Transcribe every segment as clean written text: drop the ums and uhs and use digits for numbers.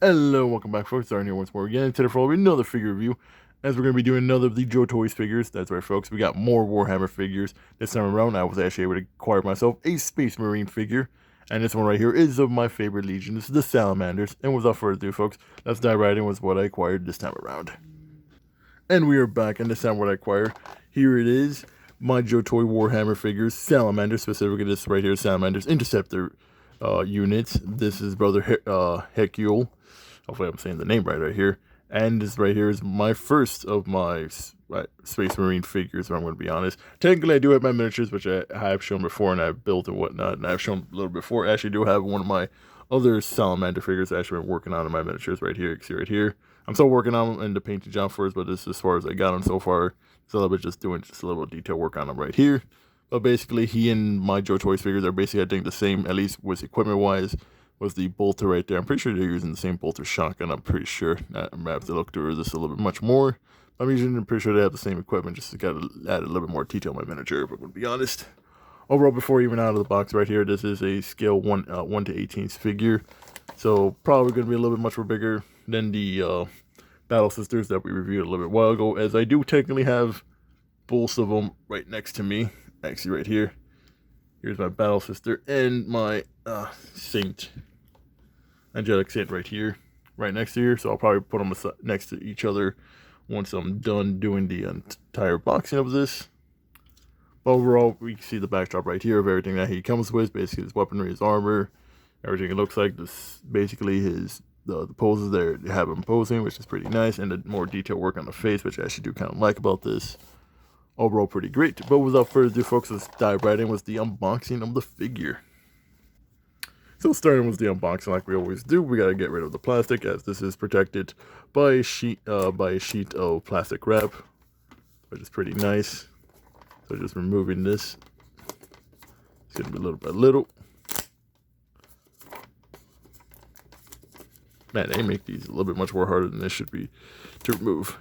Hello, welcome back folks, Darn here once more again. Today for another figure review, as we're going to be doing another of the joytoy figures. That's right folks, we got more Warhammer figures. This time around I was actually able to acquire myself a Space Marine figure, and this one right here is of my favorite legion. This is the Salamanders, and without further ado folks, let's dive right in with what I acquired this time around. And we are back, and this time what I acquired, here it is, my joytoy Warhammer figures, Salamander, specifically this right here, Salamander's Interceptor units. This is Brother haecule. Hopefully I'm saying the name right here. And this right here is my first of my Space Marine figures, if I'm going to be honest. Technically, I do have my miniatures, which I have shown before, and I've built and whatnot, and I've shown a little before. I actually do have one of my other Salamander figures I've actually been working on in my miniatures right here. You can see right here. I'm still working on them in the painting job first, but this is as far as I got them so far. It's a little bit just doing a little detail work on them right here. But basically, he and my joytoy figures are basically, I think, the same, at least with equipment-wise, was the bolter right there. I'm pretty sure they're using the same bolter shotgun. I'm pretty sure. I have to look through this a little bit much more. I'm pretty sure they have the same equipment, just got to add a little bit more detail in my miniature, if I'm going to be honest. Overall, before even out of the box right here, this is a scale 1 to 18 figure. So probably going to be a little bit much more bigger than the Battle Sisters that we reviewed a little bit while ago, as I do technically have both of them right next to me. Actually, right here. Here's my Battle Sister and my Angelic Saint right here, right next to here. So I'll probably put them next to each other once I'm done doing the entire boxing of this. But overall, we can see the backdrop right here of everything that he comes with. Basically, his weaponry, his armor, everything it looks like. This basically his the poses there they have him posing, which is pretty nice, and the more detailed work on the face, which I actually do kind of like about this. Overall, pretty great. But without further ado, folks, let's dive right in with the unboxing of the figure. So starting with the unboxing, like we always do, we gotta get rid of the plastic, as this is protected by a sheet of plastic wrap, which is pretty nice. So just removing this, it's gonna be little by little. Man, they make these a little bit much more harder than this should be to remove.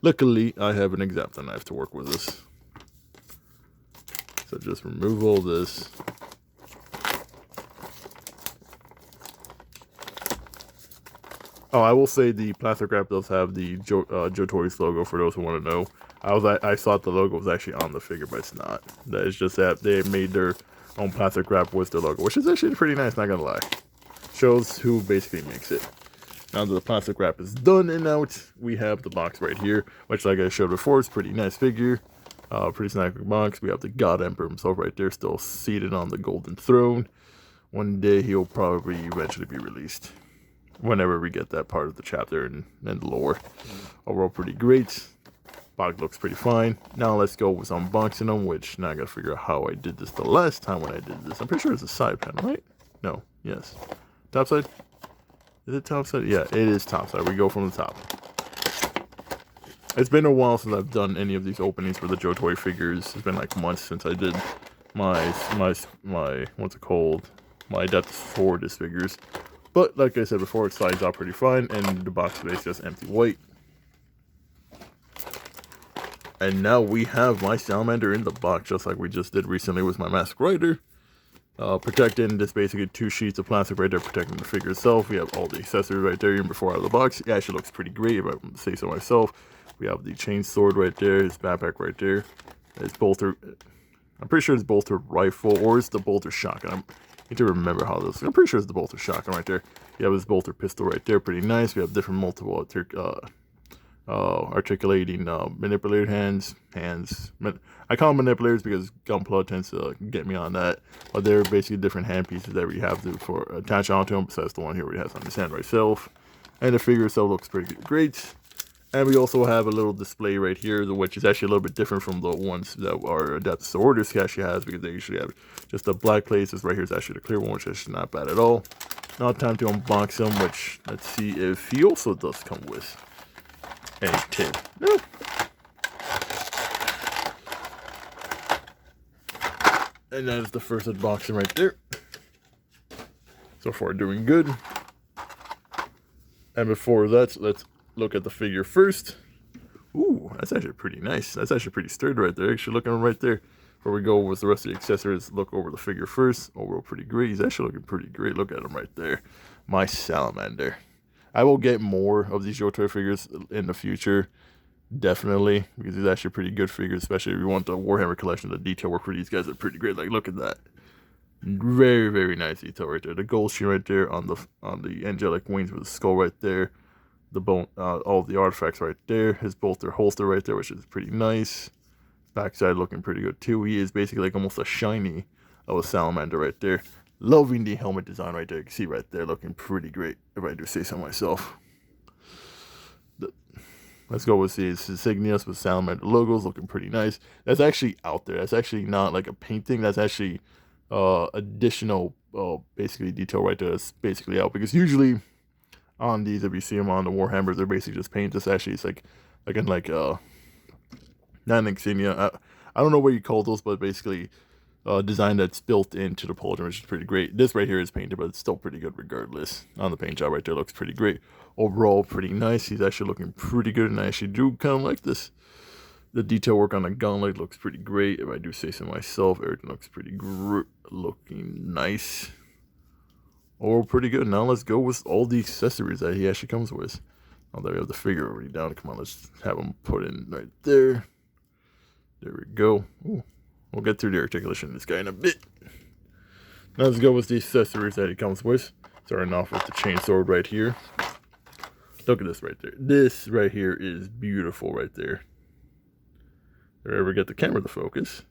Luckily, I have an X-Acto knife to work with this. So just remove all this. Oh, I will say the plastic wrap does have the joytoy's logo for those who want to know. I thought the logo was actually on the figure, but it's not. That is just that they made their own plastic wrap with their logo, which is actually pretty nice, not gonna lie. Shows who basically makes it. Now that the plastic wrap is done and out, we have the box right here, which, like I showed before, is a pretty nice figure. Pretty nice box. We have the God Emperor himself right there, still seated on the golden throne. One day he'll probably eventually be released, whenever we get that part of the chapter and the lore. Overall, pretty great. Box looks pretty fine. Now let's go with unboxing them, which now I gotta figure out how I did this the last time when I did this. I'm pretty sure it's a side panel, right? No, yes. Top side? Is it top side? Yeah, it is top side. We go from the top. It's been a while since I've done any of these openings for the joytoy figures. It's been like months since I did my what's it called? My Adeptus Sorority figures. But like I said before, it slides out pretty fine, and the box space is just empty white. And now we have my Salamander in the box, just like we just did recently with my Masked Rider. Protecting this basically 2 sheets of plastic right there, protecting the figure itself. We have all the accessories right there, even before out of the box. It actually looks pretty great, if I say so myself. We have the chain sword right there, his backpack right there, his bolter. I'm pretty sure it's bolter rifle, or it's the bolter shotgun. I need to remember how this. I'm pretty sure it's the bolter shotgun right there. You have his bolter pistol right there, pretty nice. We have different multiple articulating manipulator hands. I call them manipulators because Gunpla tends to get me on that. But they're basically different hand pieces that we have to attach onto him. Besides the one here where he has on his hand right itself. And the figure itself looks pretty great. And we also have a little display right here, which is actually a little bit different from the ones that our Adeptus Sorority actually has, because they usually have just a black place. This right here is actually the clear one, which is not bad at all. Now time to unbox him, which let's see if he also does come with a tip. No. And that is the first unboxing right there. So far doing good. And before that, let's look at the figure first. Ooh, that's actually pretty nice. That's actually pretty sturdy right there. Actually looking right there. Before we go with the rest of the accessories, look over the figure first. Overall pretty great. He's actually looking pretty great. Look at him right there. My Salamander. I will get more of these joytoy figures in the future, definitely, because these are actually pretty good figures, especially if you want the Warhammer collection. The detail work for these guys are pretty great. Like, look at that. Very, very nice detail right there. The gold sheen right there on the angelic wings with the skull right there. The bone, all the artifacts right there. His bolter holster right there, which is pretty nice. Backside looking pretty good too. He is basically like almost a shiny of a salamander right there. Loving the helmet design right there. You can see right there looking pretty great, if I do say so myself. Let's go with his insignias with salamander logos, looking pretty nice. That's actually out there. That's actually not like a painting. That's actually additional basically detail right there. That's basically out, because usually on these, if you see them on the Warhammers, they're basically just paint. This actually is like not an insignia. I don't know what you call those, but basically design that's built into the pauldron, which is pretty great. This right here is painted, but it's still pretty good regardless. On the paint job right there, looks pretty great. Overall, pretty nice. He's actually looking pretty good, and I actually do kind of like this. The detail work on the gauntlet looks pretty great, if I do say so myself. Everything looks pretty looking nice. Or pretty good. Now let's go with all the accessories that he actually comes with. Oh, there we have the figure already down. Come on, let's have him put in right there. There we go. Ooh. We'll get through the articulation of this guy in a bit. Now let's go with the accessories that he comes with. Starting off with the chainsword right here. Look at this right there. This right here is beautiful right there. If I ever get the camera to focus.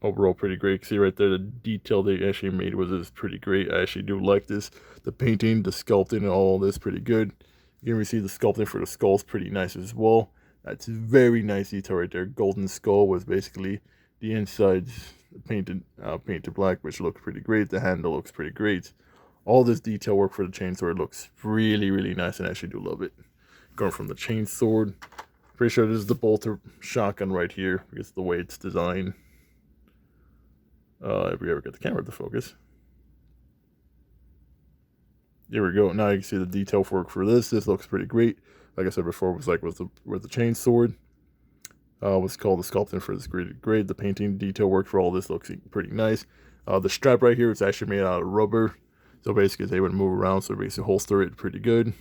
Overall pretty great. See right there, the detail they actually made with this is pretty great. I actually do like this. The painting, the sculpting, and all this pretty good. You can see the sculpting for the skull's pretty nice as well. That's very nice detail right there. Golden skull was basically the insides painted black, which looks pretty great. The handle looks pretty great. All this detail work for the chainsword looks really, really nice, and I actually do love it. Going from the chainsword, pretty sure this is the bolter shotgun right here, because the way it's designed. If we ever get the camera to focus. There we go. Now you can see the detail work for this. This looks pretty great. Like I said before, it was like with the chain sword. What's called the sculpting for this great. The painting detail work for all this looks pretty nice. The strap right here is actually made out of rubber. So basically, they would move around, so basically holster it pretty good.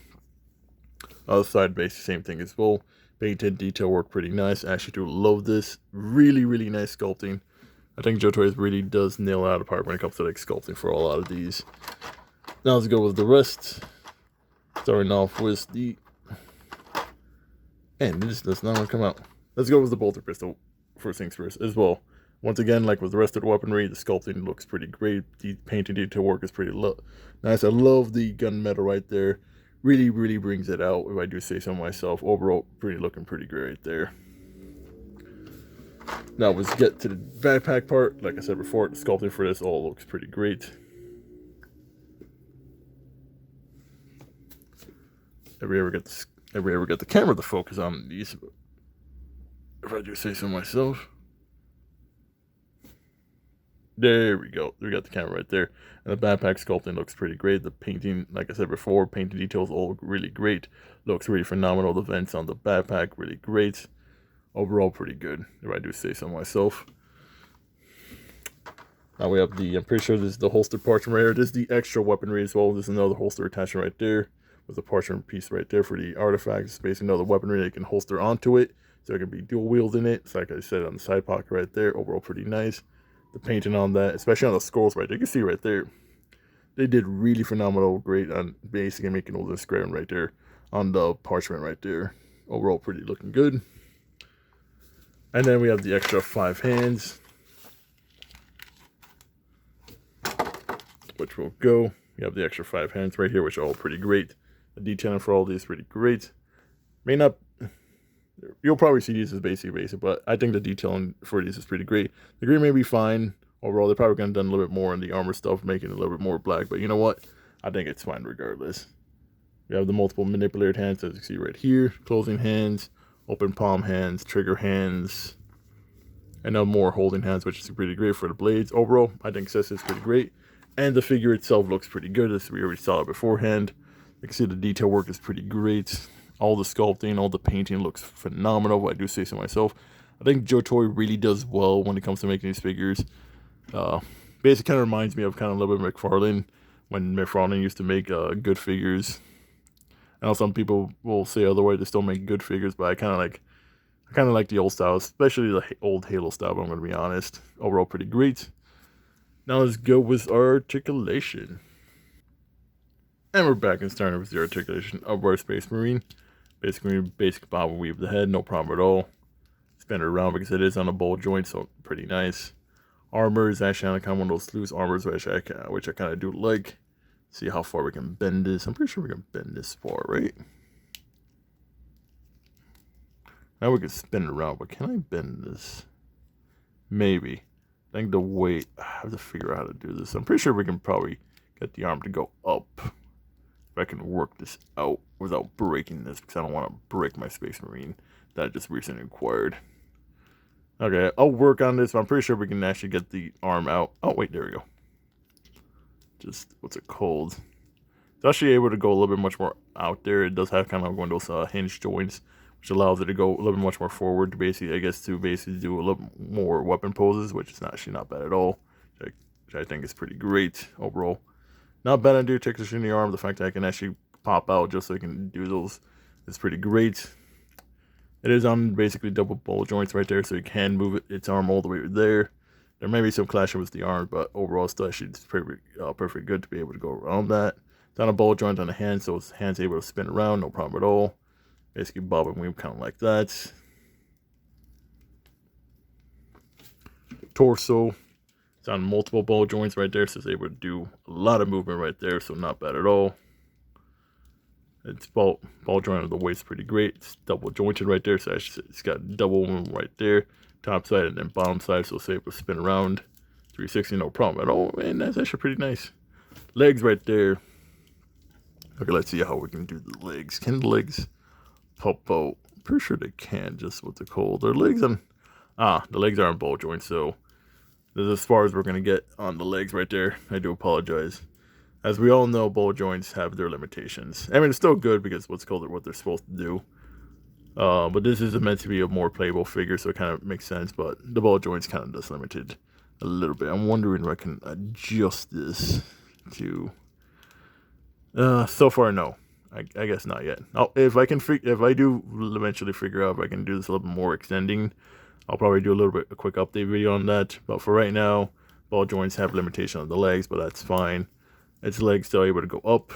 Other side, basically same thing as well. Painted detail work pretty nice. I actually do love this. Really, really nice sculpting. I think joytoy really does nail out apart when it comes to like sculpting for a lot of these. Now let's go with the rest. Starting off with the... And this does not want to come out. Let's go with the bolter pistol, first things first, as well. Once again, like with the rest of the weaponry, the sculpting looks pretty great. The painting detail work is pretty nice. I love the gunmetal right there. Really, really brings it out, if I do say so myself. Overall, looking pretty great right there. Now let's get to the backpack part. Like I said before, the sculpting for this all looks pretty great. If we ever get the camera to focus on these, if I do say so myself. There we go. We got the camera right there. And the backpack sculpting looks pretty great. The painting, like I said before, painting details all really great. Looks really phenomenal. The vents on the backpack, really great. Overall, pretty good, if I do say so myself. Now we have I'm pretty sure this is the holster parchment right here. This is the extra weaponry as well. There's another holster attachment right there with the parchment piece right there for the artifacts. Basically another weaponry that you can holster onto it, so it can be dual wielding it. So like I said, on the side pocket right there. Overall, pretty nice. The painting on that, especially on the scrolls right there, you can see right there, they did really phenomenal, great on basically making all this squaring right there on the parchment right there. Overall, pretty looking good. And then we have the extra 5 hands, which will go. We have the extra 5 hands right here, which are all pretty great. The detailing for all these is pretty great. May not, you'll probably see these as basic, but I think the detailing for these is pretty great. The green may be fine. Overall, they're probably going to have done a little bit more on the armor stuff, making it a little bit more black. But you know what? I think it's fine regardless. We have the multiple manipulated hands, as you see right here. Closing hands, open palm hands, trigger hands, and now more holding hands, which is pretty great for the blades. Overall, I think this is pretty great. And the figure itself looks pretty good, as we already saw it beforehand. You can see the detail work is pretty great. All the sculpting, all the painting looks phenomenal, I do say so myself. I think joytoy really does well when it comes to making these figures. Basically kind of reminds me of kind of a little bit of McFarlane when Mythron used to make good figures. I know some people will say otherwise, they still make good figures, but I kind of like the old style, especially the old Halo style. But I'm gonna be honest, overall pretty great. Now let's go with articulation. And we're back and starting with the articulation of our Space Marine. Basically, basic bob and weave the head, no problem at all. Spin it around because it is on a ball joint, so pretty nice. Armor is actually on kind of one of those loose armors, which I kind of do like. See how far we can bend this. I'm pretty sure we can bend this far, right? Now we can spin it around, but can I bend this? Maybe. I think the weight, I have to figure out how to do this. I'm pretty sure we can probably get the arm to go up. If I can work this out without breaking this, because I don't want to break my Space Marine that I just recently acquired. Okay, I'll work on this, but I'm pretty sure we can actually get the arm out. Oh, wait, there we go. Just, what's it called? It's actually able to go a little bit much more out there. It does have kind of one of those hinge joints, which allows it to go a little bit much more forward to basically, I guess, to basically do a little more weapon poses, which is actually not bad at all, which I think is pretty great overall. Not bad on texture in the arm. The fact that I can actually pop out just so I can do those is pretty great. It is on basically double ball joints right there, so you can move its arm all the way there. There may be some clashing with the arm, but overall still actually it's perfect good to be able to go around that. It's on a ball joint on the hand, so its hand's able to spin around, no problem at all. Basically bob and weave kind of like that. Torso. It's on multiple ball joints right there, so it's able to do a lot of movement right there, so not bad at all. It's ball joint of the waist pretty great. It's double jointed right there, so it's got double movement right there. Top side and then bottom side, so it's able to spin around 360, no problem at all. And that's actually pretty nice. Legs right there. Okay, let's see how we can do the legs. Can the legs pop out? Pretty sure they can, just what's it called? Their legs on... the legs are on ball joints, so this is as far as we're going to get on the legs right there. I do apologize. As we all know, ball joints have their limitations. I mean, it's still good because what they're supposed to do. But this is meant to be a more playable figure, so it kind of makes sense. But the ball joints kind of does limited a little bit. I'm wondering if I can adjust this to... so far, no. I guess not yet. If I do eventually figure out if I can do this a little bit more extending, I'll probably do a quick update video on that. But for right now, ball joints have limitation on the legs, but that's fine. Its legs still able to go up.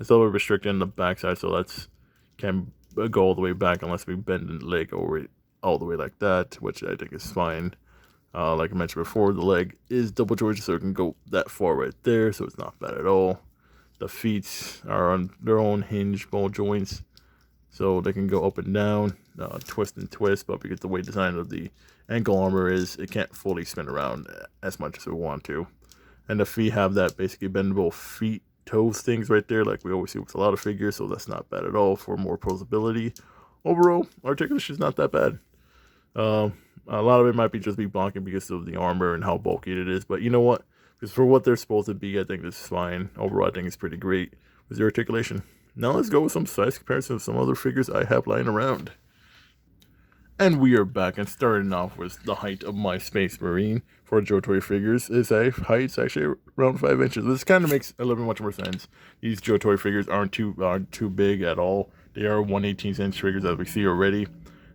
It's a little restricted in the backside, so that's can go all the way back unless we bend the leg over all the way like that, which I think is fine. Like I mentioned before, the leg is double jointed, so it can go that far right there, so it's not bad at all. The feet are on their own hinge ball joints, so they can go up and down, twist and twist, but because the way design of the ankle armor is, it can't fully spin around as much as we want to. And the feet have that basically bendable feet, toes things right there, like we always see with a lot of figures, so that's not bad at all for more posability. Overall, articulation is not that bad. A lot of it might be just be bonking because of the armor and how bulky it is, but you know what? Because for what they're supposed to be, I think this is fine. Overall, I think it's pretty great with the articulation. Now let's go with some size comparison of some other figures I have lying around. And we are back and starting off with the height of my Space Marine for joytoy figures is a height actually around 5 inches. This kind of makes a little bit much more sense. These joytoy figures aren't too big at all. They are 1/18" figures as we see already.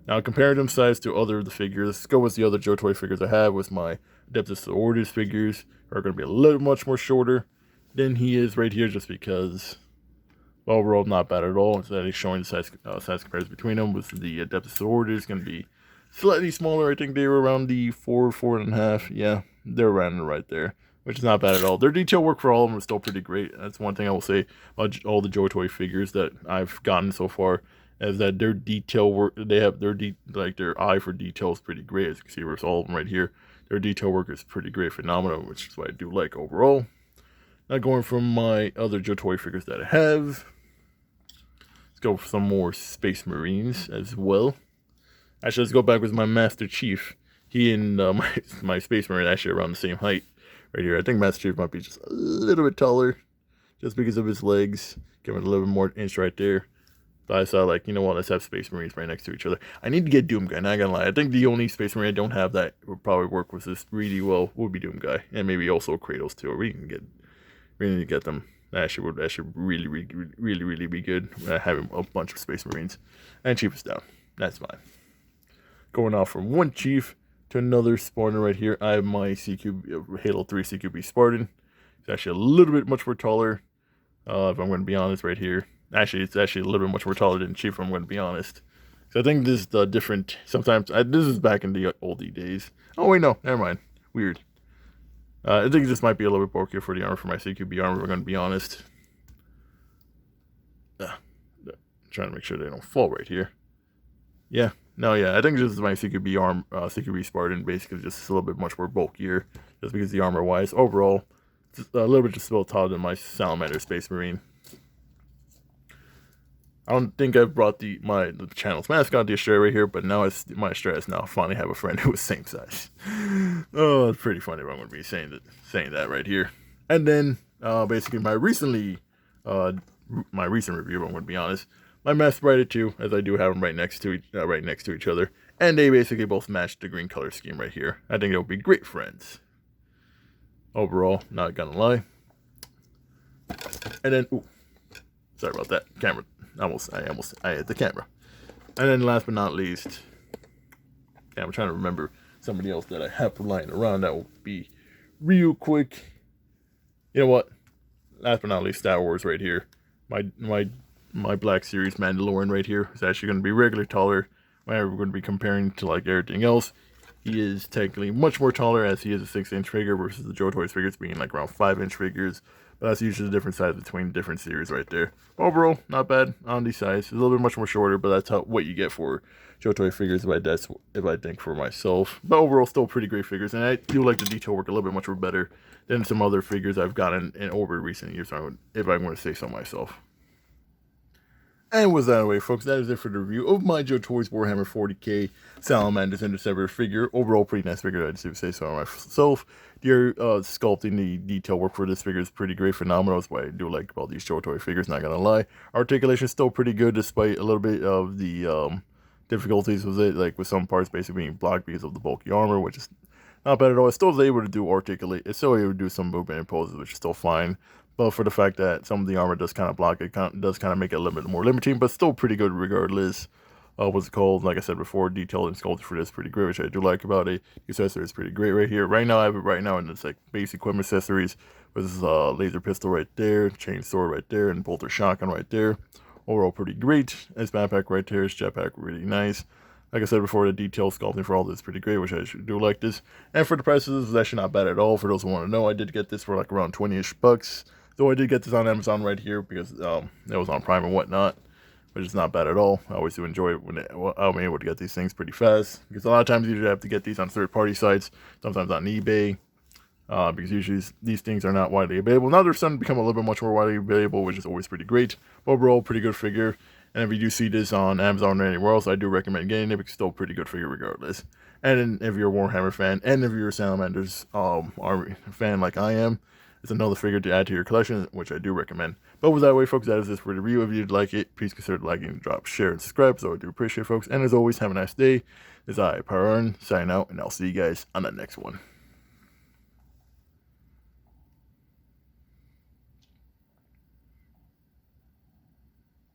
Now comparing them size to other the figures, let's go with the other joytoy figures I have with my Intercessor figures are going to be a little much more shorter than he is right here, just because overall not bad at all. Instead of showing the size comparison between them, with the Intercessor is going to be slightly smaller. I think they were around the 4.5. Yeah, they're around right there, which is not bad at all. Their detail work for all of them is still pretty great. That's one thing I will say about all the joytoy figures that I've gotten so far, is that their detail work, they have their eye for detail is pretty great. As you can see with all of them right here, their detail work is pretty great, phenomenal, which is what I do like overall. Now going from my other joytoy figures that I have, let's go for some more Space Marines as well. Actually, let's go back with my Master Chief. He and my Space Marine are actually around the same height right here. I think Master Chief might be just a little bit taller, just because of his legs. Give it a little bit more inch right there. But I saw, like, you know what, let's have Space Marines right next to each other. I need to get Doom Guy, not gonna lie. I think the only Space Marine I don't have that would probably work with this really well would be Doom Guy. And maybe also Kratos too. Or we need to get them. That should really be good. Having a bunch of Space Marines. And Chief is down. That's fine. Going off from one Chief to another spawner right here. I have my Halo 3 CQB Spartan. It's actually a little bit much more taller. If I'm going to be honest, right here. Actually, it's actually a little bit much more taller than Chief, if I'm going to be honest. So I think this is the different. Sometimes this is back in the oldie days. Oh wait, no, never mind. Weird. I think this might be a little bit bulkier for the armor for my CQB armor. If I'm going to be honest. Trying to make sure they don't fall right here. Yeah. No, yeah, I think this is my CQB Spartan, basically just a little bit much more bulkier, just because the armor-wise. Overall, it's a little bit just a little taller than my Salamander Space Marine. I don't think I've brought the channel's mascot, the Astray, right here, but now my Astray has now finally have a friend who is same size. Oh, it's pretty funny if I'm going to be saying that right here. And then, basically, my recent review, if I'm going to be honest, my Master Rider 2, as I do have them right next to each other, and they basically both match the green color scheme right here. I think they'll be great friends. Overall, not gonna lie. And then, ooh, sorry about that, camera. I hit the camera. And then, last but not least, yeah, I'm trying to remember somebody else that I have lying around that will be real quick. You know what? Last but not least, Star Wars right here. My Black Series Mandalorian right here is actually going to be regularly taller. Whenever we're going to be comparing to like everything else, he is technically much more taller as he is a 6-inch figure versus the joytoys figures being like around 5-inch figures. But that's usually the different size between different series right there. But overall, not bad on the size. It's a little bit much more shorter, but that's what you get for joytoy figures if I think for myself. But overall, still pretty great figures, and I do like the detail work a little bit much more better than some other figures I've gotten in over recent years, if I want to say so myself. And with that away, folks, that is it for the review of my joytoys Warhammer 40k Salamanders Intercessor figure. Overall, pretty nice figure, I'd say so myself. The sculpting, the detail work for this figure is pretty great, phenomenal. That's what I do like about these joytoy figures, not gonna lie. Articulation is still pretty good, despite a little bit of the difficulties with it, like with some parts basically being blocked because of the bulky armor, which is not bad at all. It still is able to do articulate. It's still able to do some movement and poses, which is still fine. But for the fact that some of the armor does kind of block it, does kind of make it a little bit more limiting, but still pretty good regardless. What's it called? Like I said before, detailed and sculpted for this is pretty great, which I do like about it. The accessory is pretty great right here. Right now, I have it right now, and it's like basic equipment accessories. With this laser pistol right there, chain sword right there, and bolter shotgun right there. Overall, pretty great. His backpack right there, his jetpack really nice. Like I said before, the detail sculpting for all this is pretty great, which I do like this. And for the prices, it's actually not bad at all. For those who want to know, I did get this for like around 20-ish bucks. So I did get this on Amazon right here because it was on Prime and whatnot, which is not bad at all. I always do enjoy it when I'm able to get these things pretty fast, because a lot of times you have to get these on third-party sites, sometimes on eBay, because usually these things are not widely available. Now they're starting to become a little bit much more widely available, which is always pretty great. But overall, pretty good figure. And if you do see this on Amazon or anywhere else, I do recommend getting it, because it's still a pretty good figure regardless. And if you're a Warhammer fan, and if you're a Salamanders army fan like I am, it's another figure to add to your collection, which I do recommend. But with that way, folks, that is it for the review. If you'd like it, please consider liking, drop, share, and subscribe. So I do appreciate it, folks. And as always, have a nice day. This is I, Power signing out, and I'll see you guys on the next one.